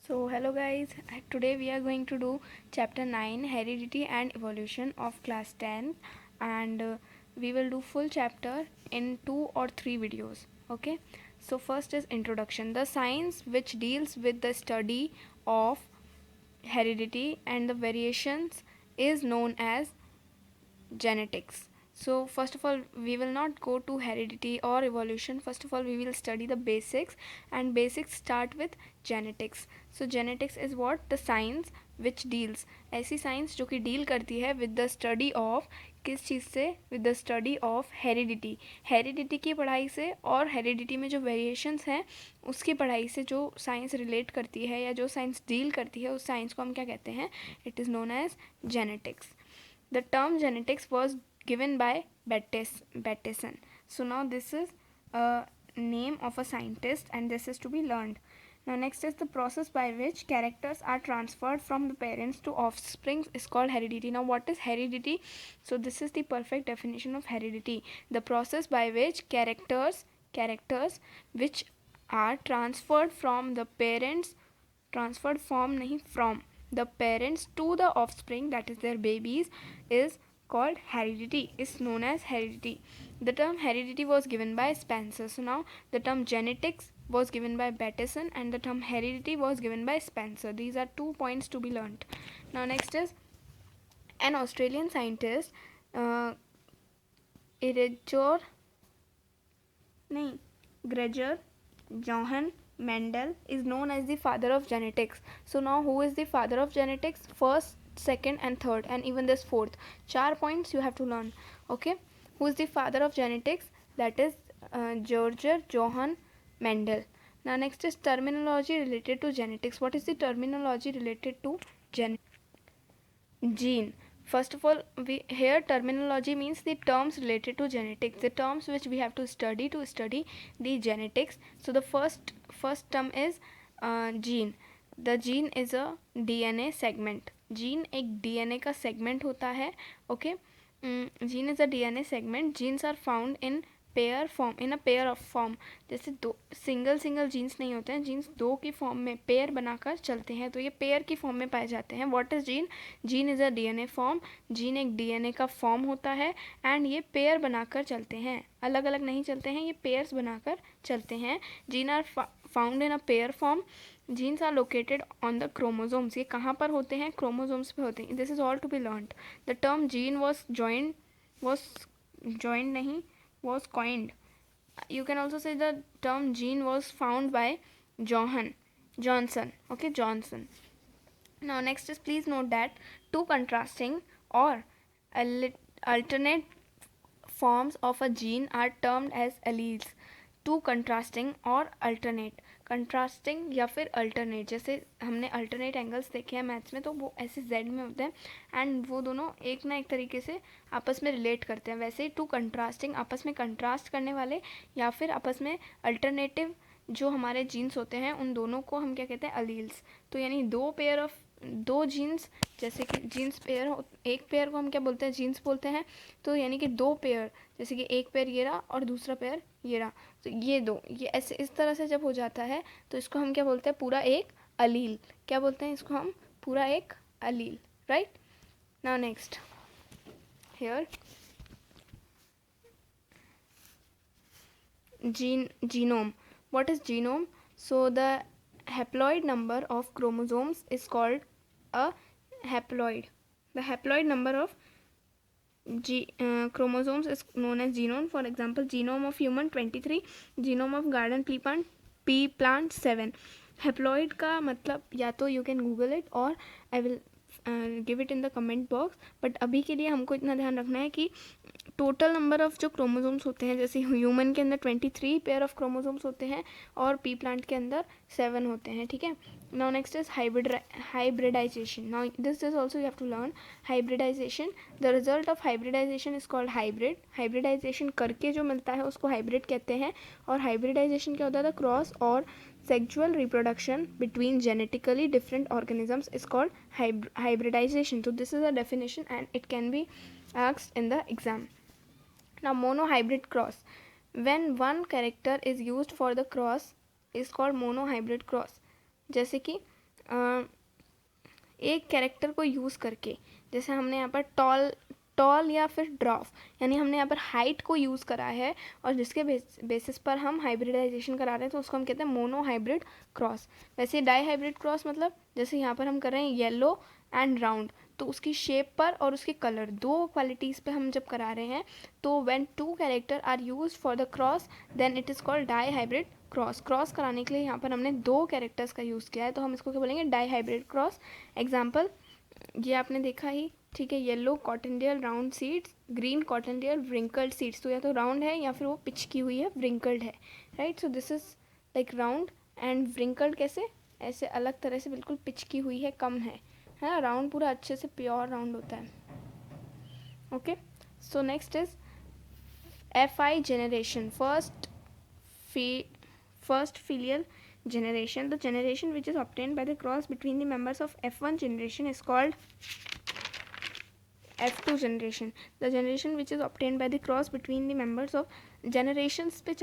So hello guys, today we are going to do chapter 9 heredity and evolution of class 10, and we will do full chapter in 2 or 3 videos. Okay, so first is introduction. The science which deals with the study of heredity and the variations is known as genetics. So first of all, we will not go to heredity or evolution. First of all, we will study the basics, and basics start with genetics. So genetics is what? The science which deals, ऐसी science जो कि deal करती है with the study of, किस चीज़ से? With the study of heredity, heredity की पढ़ाई से, और हेरिडिटी में जो वेरिएशंस हैं उसकी पढ़ाई से जो साइंस रिलेट करती है या जो साइंस डील करती है, उस साइंस को हम क्या कहते हैं? It is known as genetics. The term genetics was given by Bateson. So now this is a name of a scientist, and this is to be learned. Now next is the process by which characters are transferred from the parents to offspring is called heredity. Now what is heredity? So this is the perfect definition of heredity. The process by which characters which are transferred from the parents, transferred from nahi from the parents to the offspring, that is their babies, is called heredity, is known as heredity. The term heredity was given by Spencer. So now the term genetics was given by Bateson and the term heredity was given by Spencer. These are 2 points to be learnt. Now next is an Australian scientist, Gregor Johann Mendel is known as the father of genetics. So now who is the father of genetics? First, second and third, and even this fourth. 4 points you have to learn. Okay, who is the father of genetics? That is George Johann Mendel. Now next is terminology related to genetics. What is the terminology related to gene? First of all, here terminology means the terms related to genetics, the terms which we have to study the genetics. So the first term is gene. The gene is a DNA segment. Gene एक DNA का segment होता है. Okay, gene is a DNA segment. Genes are found in pair form, in a pair of form. जैसे दो single jeans नहीं होते हैं, jeans दो की फॉर्म में पेयर बनाकर चलते हैं, तो ये पेयर की फॉर्म में पाए जाते हैं. What is gene? Gene is a DNA form. Gene एक डीएनए का फॉर्म होता है एंड ये पेयर बनाकर चलते हैं, अलग अलग नहीं चलते हैं, ये पेयर्स बनाकर चलते हैं. Gene are found in a pair form. Genes are located on the chromosomes. ये कहाँ पर होते हैं? क्रोमोजोम्स पे होते हैं. This is all to be learned. The term gene was joined नहीं, was coined. You can also say the term gene was found by Johnson. Okay, Johnson. Now next is, please note that two contrasting or alternate forms of a gene are termed as alleles. Two contrasting और alternate. Contrasting या फिर alternate, जैसे हमने alternate angles देखे हैं maths में, तो वो ऐसे जेड में होते हैं एंड वो दोनों एक ना एक तरीके से आपस में रिलेट करते हैं. वैसे ही टू कंट्रास्टिंग, आपस में कंट्रास्ट करने वाले, या फिर आपस में अल्टरनेटिव जो हमारे जीन्स होते हैं, उन दोनों को हम क्या कहते हैं? अलील्स. तो यानी दो जीन्स, जैसे कि जीन्स पेयर हो, एक पेयर को हम क्या बोलते हैं? जीन्स बोलते हैं. तो यानी कि दो पेयर, जैसे कि एक पेयर ये रहा और दूसरा पेयर ये रहा, तो ये दो, ये ऐसे इस तरह से जब हो जाता है तो इसको हम क्या बोलते हैं? पूरा एक अलील. क्या बोलते हैं इसको हम? पूरा एक अलील. Right. Now next here genome. What is genome? So the haploid number of chromosomes is called a haploid. The haploid number of chromosomes is known as genome. For example, genome of human 23, genome of garden pea plant 7. Haploid का मतलब या तो you can google it or I will give it in the comment box. But अभी के लिए हमको इतना ध्यान रखना है कि टोटल नंबर ऑफ जो क्रोमोसोम्स होते हैं, जैसे ह्यूमन के अंदर 23 पेयर ऑफ क्रोमोसोम्स होते हैं और पी प्लांट के अंदर 7 होते हैं. ठीक है. Now next is hybridization. Now this is also you have to learn hybridization. The result of hybridization is called hybrid. Hybridization करके जो मिलता है उसको हाइब्रिड कहते हैं. और हाइब्रिडाइजेशन क्या होता है? द क्रॉस और sexual reproduction between genetically different organisms is called hybridization. So this is a definition and it can be asked in the exam. Now monohybrid cross. When one character is used for the cross is called monohybrid cross. जैसे कि एक character को use करके, जैसे हमने यहाँ पर toll या फिर ड्रॉफ, यानी हमने यहाँ पर हाइट को यूज़ करा है और जिसके बेसिस पर हम हाइब्रिडाइजेशन करा रहे हैं तो उसको हम कहते हैं मोनो हाइब्रिड क्रॉस। वैसे डाई हाइब्रिड क्रॉस मतलब जैसे यहाँ पर हम कर रहे हैं येलो एंड राउंड, तो उसकी शेप पर और उसके कलर, दो क्वालिटीज़ पे हम जब करा रहे हैं तो when two character are use for the cross then it is called dihybrid cross. Cross कराने के लिए यहाँ पर हमने दो कैरेक्टर्स का यूज़ किया है तो हम इसको क्या बोलेंगे, डाई हाइब्रिड क्रॉस। एग्जाम्पल ये आपने देखा ही, ठीक है, yellow cotyledon round seeds, green cotyledon wrinkled seeds, तो या तो राउंड है या फिर वो पिच की हुई है, व्रिंकल्ड है, right. So this is like round and wrinkled कैसे, ऐसे अलग तरह से बिल्कुल पिच की हुई है, कम है ना। राउंड पूरा अच्छे से प्योर राउंड होता है। Okay, so next is FI generation, first filial generation. The generation which is obtained by the cross between the members of F1 generation is called F2 generation. The generation which is obtained by the cross between the members of generations पे